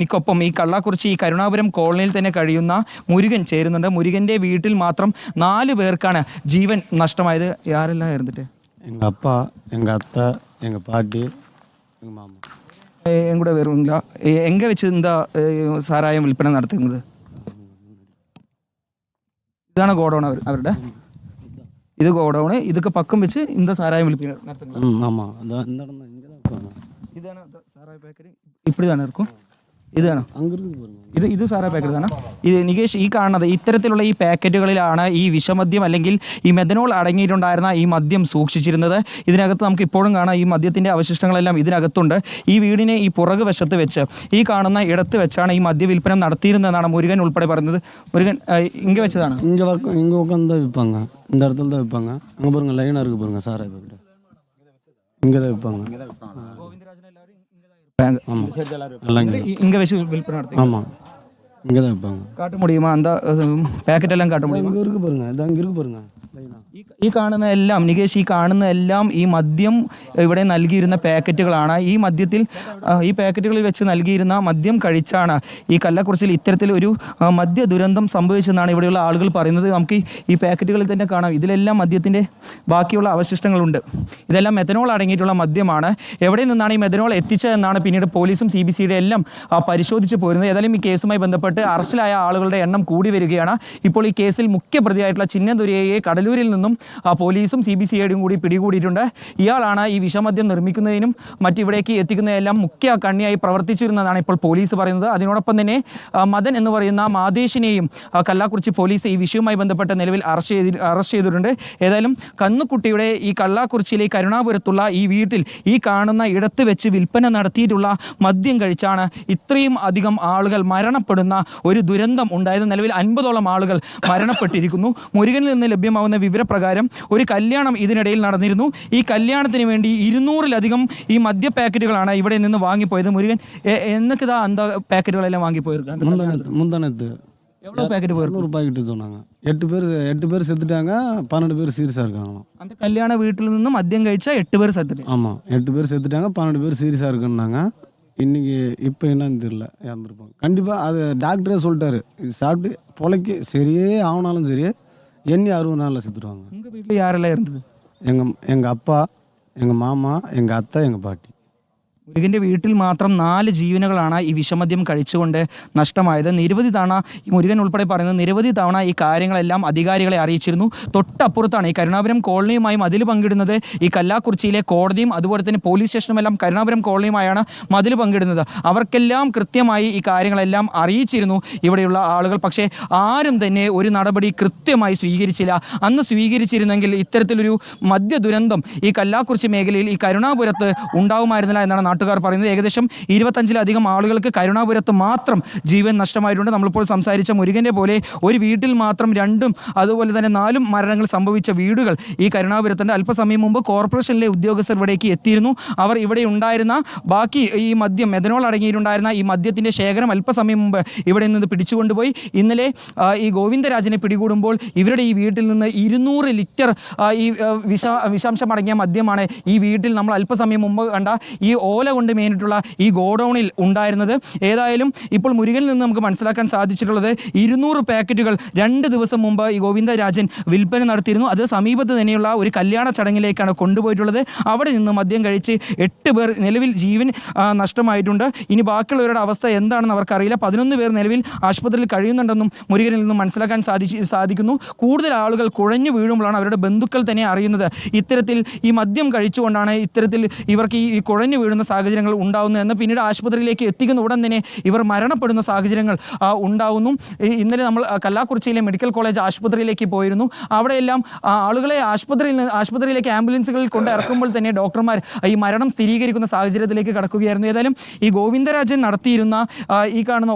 എനിക്കൊപ്പം ഈ കള്ളാക്കുറിച്ചി ഈ കരുണാപുരം കോളനിയിൽ തന്നെ കഴിയുന്ന മുരുകൻ ചേരുന്നുണ്ട്. മുരുകൻ്റെ വീട്ടിൽ മാത്രം 4 പേർക്കാണ് ജീവൻ നഷ്ടമായത്. ആരെല്ലാം ഇരുന്നിട്ട്? எங்கள் அப்பா, எங்கள் அத்தை, எங்கள் பாட்டி, எங்கள் மாமா. എങ്ങൂടെ വരുന്നില്ല. എങ്ക വെച്ച് എന്താ സാരായം വിൽപ്പന നടത്തുന്നത്? ഇതാണ് ഗോഡൗൺ അവരുടെ. ഇത് ഗോഡൗണ്. ഇതൊക്കെ പക്കം വെച്ച് ഇന്ത സാരായം വിൽപ്പന നടത്തുന്നത്. ഇതാണ് സാരായ ബേക്കറി. ഇപ്പടിതാണ് ഇരിക്കും. ഇതാണ് ഇത് സാറാ പാക്കറ്റ് ആണ്. ഇത് നികേഷ്, ഈ കാണുന്നത് ഇത്തരത്തിലുള്ള ഈ പാക്കറ്റുകളിലാണ് ഈ വിഷമദ്യം അല്ലെങ്കിൽ ഈ മെഥനോൾ അടങ്ങിയിട്ടുണ്ടായിരുന്ന ഈ മദ്യം സൂക്ഷിച്ചിരുന്നത്. ഇതിനകത്ത് നമുക്ക് ഇപ്പോഴും കാണാം ഈ മദ്യത്തിൻ്റെ അവശിഷ്ടങ്ങളെല്ലാം ഇതിനകത്തുണ്ട്. ഈ വീടിനെ ഈ പുറകു വശത്ത് വെച്ച് ഈ കാണുന്ന ഇടത്ത് വെച്ചാണ് ഈ മദ്യ വിൽപ്പന നടത്തിയിരുന്നതെന്നാണ് മുരുകൻ ഉൾപ്പെടെ പറയുന്നത്. മുരുകൻ ഇങ്ങ വെച്ചതാണ്. இங்கே உட்காந்து தான் விற்பாங்க, இந்த இடத்துல தான் விற்பாங்க. அங்கே பாருங்க லைனாக இருக்குது பாருங்க சாராய பாக்கெட்டு. இங்கே தான் விற்பாங்க. இங்க வச்சு விற்பனை நடத்துங்க. ஆமா, இங்கே தான் விற்பாங்க. காட்ட முடியுமா அந்த பேக்கெட் எல்லாம்? காட்ட முடியுமா? இங்கே இருக்கு பாருங்க, இது அங்கே இருக்கு பாருங்க. ഈ കാണുന്ന എല്ലാം നികേഷ്, ഈ കാണുന്ന എല്ലാം ഈ മദ്യം ഇവിടെ നൽകിയിരുന്ന പാക്കറ്റുകളാണ്. ഈ മദ്യത്തിൽ ഈ പാക്കറ്റുകളിൽ വെച്ച് നൽകിയിരുന്ന മദ്യം കഴിച്ചാണ് ഈ കള്ളക്കുറിച്ചിയിൽ ഇത്തരത്തിൽ ഒരു മദ്യ ദുരന്തം സംഭവിച്ചെന്നാണ് ഇവിടെയുള്ള ആളുകൾ പറയുന്നത്. നമുക്ക് ഈ പാക്കറ്റുകളിൽ തന്നെ കാണാം, ഇതിലെല്ലാം മദ്യത്തിൻ്റെ ബാക്കിയുള്ള അവശിഷ്ടങ്ങളുണ്ട്. ഇതെല്ലാം മെഥനോൾ അടങ്ങിയിട്ടുള്ള മദ്യമാണ്. എവിടെ നിന്നാണ് ഈ മെഥനോൾ എത്തിച്ചതെന്നാണ് പിന്നീട് പോലീസും CBCയുടെ എല്ലാം പരിശോധിച്ച് പോരുന്നത്. ഏതായാലും ഈ കേസുമായി ബന്ധപ്പെട്ട് അറസ്റ്റിലായ ആളുകളുടെ എണ്ണം കൂടി വരികയാണ്. ഇപ്പോൾ ഈ കേസിൽ മുഖ്യപ്രതിയായിട്ടുള്ള ചിന്നതുരയെ കടലൂരിൽ നിന്നും പോലീസും CBCയുടെയും കൂടി പിടികൂടിയിട്ടുണ്ട്. ഇയാളാണ് ഈ വിഷമദ്യം നിർമ്മിക്കുന്നതിനും മറ്റിവിടേക്ക് എത്തിക്കുന്നതെല്ലാം മുഖ്യ കണ്ണിയായി പ്രവർത്തിച്ചിരുന്നതാണ് ഇപ്പോൾ പോലീസ് പറയുന്നത്. അതിനോടൊപ്പം തന്നെ മദൻ എന്ന് പറയുന്ന മാതേഷിനെയും കള്ളാക്കുറിച്ചി പോലീസ് ഈ വിഷയവുമായി ബന്ധപ്പെട്ട നിലവിൽ അറസ്റ്റ് ചെയ്തിട്ടുണ്ട്. ഏതായാലും കന്നുകുട്ടിയുടെ ഈ കള്ളാക്കുറിച്ചിയിലെ കരുണാപുരത്തുള്ള ഈ വീട്ടിൽ ഈ കാണുന്ന ഇടത്ത് വെച്ച് വിൽപ്പന നടത്തിയിട്ടുള്ള മദ്യം കഴിച്ചാണ് ഇത്രയും അധികം ആളുകൾ മരണപ്പെടുന്ന ഒരു ദുരന്തം ഉണ്ടായത്. നിലവിൽ 50ഓളം ആളുകൾ മരണപ്പെട്ടിരിക്കുന്നു. മുരുകനിൽ നിന്ന് ലഭ്യമാവുന്ന വിവരപ്രകാരം ഒരു കല്യാണം ഇതിനിടയിൽ നടന്നിരുന്നു. ഈ കല്യാണത്തിന് വേണ്ടി 200-ലധികം ഈ മദ്യ പാക്കറ്റുകളാണ് ഇവിടെ നിന്ന് വാങ്ങിപ്പോയത്. മുരുകൻ എന്നൊക്കെ அந்த പാക്കറ്റുകളെല്ലാം വാങ്ങിപ്പോயிருக்காங்க. முந்தானத்து எவ்வளோ பேக்கெட் போயிருக்கு? 100 பாக்கெட்டு சொன்னாங்க. 8 பேர் செத்துட்டாங்க, 12 பேர் சீரியஸாக இருக்காங்க. அந்த கல்யாண வீட்டில் நிന്നും மദ്യം കഴിച്ച 8 பேர் செத்துட்டாங்க. ஆமாம், 8 பேர் செத்துட்டாங்க, 12 பேர் சீரியஸாக இருக்குன்னாங்க. இன்னைக்கு இப்போ என்னன்னு தெரியல, இறந்துருப்பாங்க கண்டிப்பாக. அது டாக்டரே சொல்லிட்டாரு, இது சாப்பிட்டு பொழைக்கு சரியே ஆகினாலும் சரி எண்ணி 60 நாளில் செத்துடுவாங்க. உங்கள் வீட்டில் யாரெல்லாம் இருந்தது? எங்கள் அப்பா, எங்கள் மாமா, எங்கள் அத்தை, எங்கள் பாட்டி. മുരുകൻ്റെ വീട്ടിൽ മാത്രം 4 ജീവനുകളാണ് ഈ വിഷമദ്യം കഴിച്ചുകൊണ്ട് നഷ്ടമായത്. നിരവധി തവണ ഈ മുരുകൻ ഉൾപ്പെടെ പറയുന്നത് നിരവധി തവണ ഈ കാര്യങ്ങളെല്ലാം അധികാരികളെ അറിയിച്ചിരുന്നു. തൊട്ടപ്പുറത്താണ് ഈ കരുണാപുരം കോളനിയുമായും മതിൽ പങ്കിടുന്നത് ഈ കല്ലാക്കുറിച്ചിയിലെ കോടതിയും അതുപോലെ തന്നെ പോലീസ് സ്റ്റേഷനുമെല്ലാം കരുണാപുരം കോളനിയുമായാണ് മതിൽ പങ്കിടുന്നത്. അവർക്കെല്ലാം കൃത്യമായി ഈ കാര്യങ്ങളെല്ലാം അറിയിച്ചിരുന്നു ഇവിടെയുള്ള ആളുകൾ. പക്ഷേ ആരും തന്നെ ഒരു നടപടി കൃത്യമായി സ്വീകരിച്ചില്ല. അന്ന് സ്വീകരിച്ചിരുന്നെങ്കിൽ ഇത്തരത്തിലൊരു മദ്യ ദുരന്തം ഈ കല്ലാക്കുറിച്ചി മേഖലയിൽ ഈ കരുണാപുരത്ത് ഉണ്ടാവുമായിരുന്നില്ല എന്നാണ് നാട്ടുകാർ പറയുന്നത്. ഏകദേശം 25-ലധികം ആളുകൾക്ക് കരുണാപുരത്ത് മാത്രം ജീവൻ നഷ്ടമായിട്ടുണ്ട്. നമ്മളിപ്പോൾ സംസാരിച്ച മുരുകൻ്റെ പോലെ ഒരു വീട്ടിൽ മാത്രം 2ഉം അതുപോലെ തന്നെ 4ഉം മരണങ്ങൾ സംഭവിച്ച വീടുകൾ ഈ കരുണാപുരത്തിൻ്റെ അല്പസമയം മുമ്പ് കോർപ്പറേഷനിലെ ഉദ്യോഗസ്ഥർ ഇവിടേക്ക് എത്തിയിരുന്നു. അവർ ഇവിടെ ഉണ്ടായിരുന്ന ബാക്കി ഈ മദ്യം മെഥനോൾ അടങ്ങിയിട്ടുണ്ടായിരുന്ന ഈ മദ്യത്തിൻ്റെ ശേഖരം അല്പസമയം മുമ്പ് ഇവിടെ നിന്ന് പിടിച്ചുകൊണ്ടുപോയി. ഇന്നലെ ഈ ഗോവിന്ദരാജിനെ പിടികൂടുമ്പോൾ ഇവരുടെ ഈ വീട്ടിൽ നിന്ന് 200 ലിറ്റർ ഈ വിഷാംശമടങ്ങിയ മദ്യമാണ് ഈ വീട്ടിൽ നമ്മൾ അല്പസമയം മുമ്പ് കണ്ട ഈ ഓല കൊണ്ട് മേനിട്ടുള്ള ഈ ഗോഡൗണിൽ ഉണ്ടായിരുന്നത്. ഏതായാലും ഇപ്പോൾ മുരുകനിൽ നിന്ന് നമുക്ക് മനസ്സിലാക്കാൻ സാധിച്ചിട്ടുള്ളത് 200 പാക്കറ്റുകൾ 2 ദിവസം മുമ്പ് ഈ ഗോവിന്ദരാജൻ വിൽപ്പന നടത്തിയിരുന്നു. അത് സമീപത്ത് തന്നെയുള്ള ഒരു കല്യാണ ചടങ്ങിലേക്കാണ് കൊണ്ടുപോയിട്ടുള്ളത്. അവിടെ നിന്ന് മദ്യം കഴിച്ച് 8 പേർ നിലവിൽ ജീവൻ നഷ്ടമായിട്ടുണ്ട്. ഇനി ബാക്കിയുള്ളവരുടെ അവസ്ഥ എന്താണെന്ന് അവർക്കറിയില്ല. 11 പേർ നിലവിൽ ആശുപത്രിയിൽ കഴിയുന്നുണ്ടെന്നും മുരുകനിൽ നിന്നും മനസ്സിലാക്കാൻ സാധിക്കുന്നു. കൂടുതൽ ആളുകൾ കുഴഞ്ഞു വീഴുമ്പോഴാണ് അവരുടെ ബന്ധുക്കൾ തന്നെ അറിയുന്നത് ഇത്തരത്തിൽ ഈ മദ്യം കഴിച്ചുകൊണ്ടാണ് ഇത്തരത്തിൽ ഇവർക്ക് ഈ കുഴഞ്ഞു വീഴുന്ന സാഹചര്യങ്ങൾ ഉണ്ടാകുന്നതെന്ന്. പിന്നീട് ആശുപത്രിയിലേക്ക് എത്തിക്കുന്ന ഉടൻ തന്നെ ഇവർ മരണപ്പെടുന്ന സാഹചര്യങ്ങൾ ഉണ്ടാകുന്നു. ഇന്നലെ നമ്മൾ കല്ലാക്കുറിച്ചിയിലെ മെഡിക്കൽ കോളേജ് ആശുപത്രിയിലേക്ക് പോയിരുന്നു. അവിടെയെല്ലാം ആളുകളെ ആശുപത്രിയിലേക്ക് ആംബുലൻസുകളിൽ കൊണ്ട് ഇറക്കുമ്പോൾ തന്നെ ഡോക്ടർമാർ ഈ മരണം സ്ഥിരീകരിക്കുന്ന സാഹചര്യത്തിലേക്ക് കടക്കുകയായിരുന്നു. ഏതായാലും ഈ ഗോവിന്ദരാജൻ നടത്തിയിരുന്ന ഈ കാണുന്ന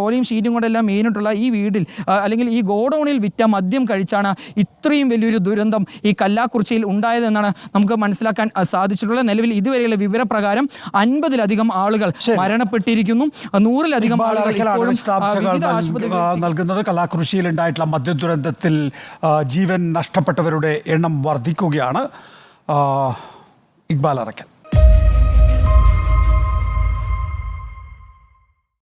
ഓലയും ഷീറ്റും കൊണ്ടെല്ലാം മെയിനായിട്ടുള്ള ഈ വീടിൽ അല്ലെങ്കിൽ ഈ ഗോഡൗണിൽ വിറ്റ മദ്യം കഴിച്ചാണ് ഇത്രയും വലിയൊരു ദുരന്തം ഈ കല്ലാക്കുറിച്ചിയിൽ ഉണ്ടായതെന്നാണ് നമുക്ക് മനസ്സിലാക്കാൻ സാധിച്ചിട്ടുള്ളത്. നിലവിൽ ഇതുവരെയുള്ള വിവരപ്രകാരം 50-ലധികം ആളുകൾ മരണപ്പെട്ടിരിക്കുന്നു. 100-ലധികം ആളുകൾ നൽകുന്നത്. കള്ളാക്കുറിച്ചിയിൽ ഉണ്ടായിട്ടുള്ള മദ്യ ദുരന്തത്തിൽ ജീവൻ നഷ്ടപ്പെട്ടവരുടെ എണ്ണം വർദ്ധിക്കുകയാണ്. ഇക്ബാൽ അറക്കൽ.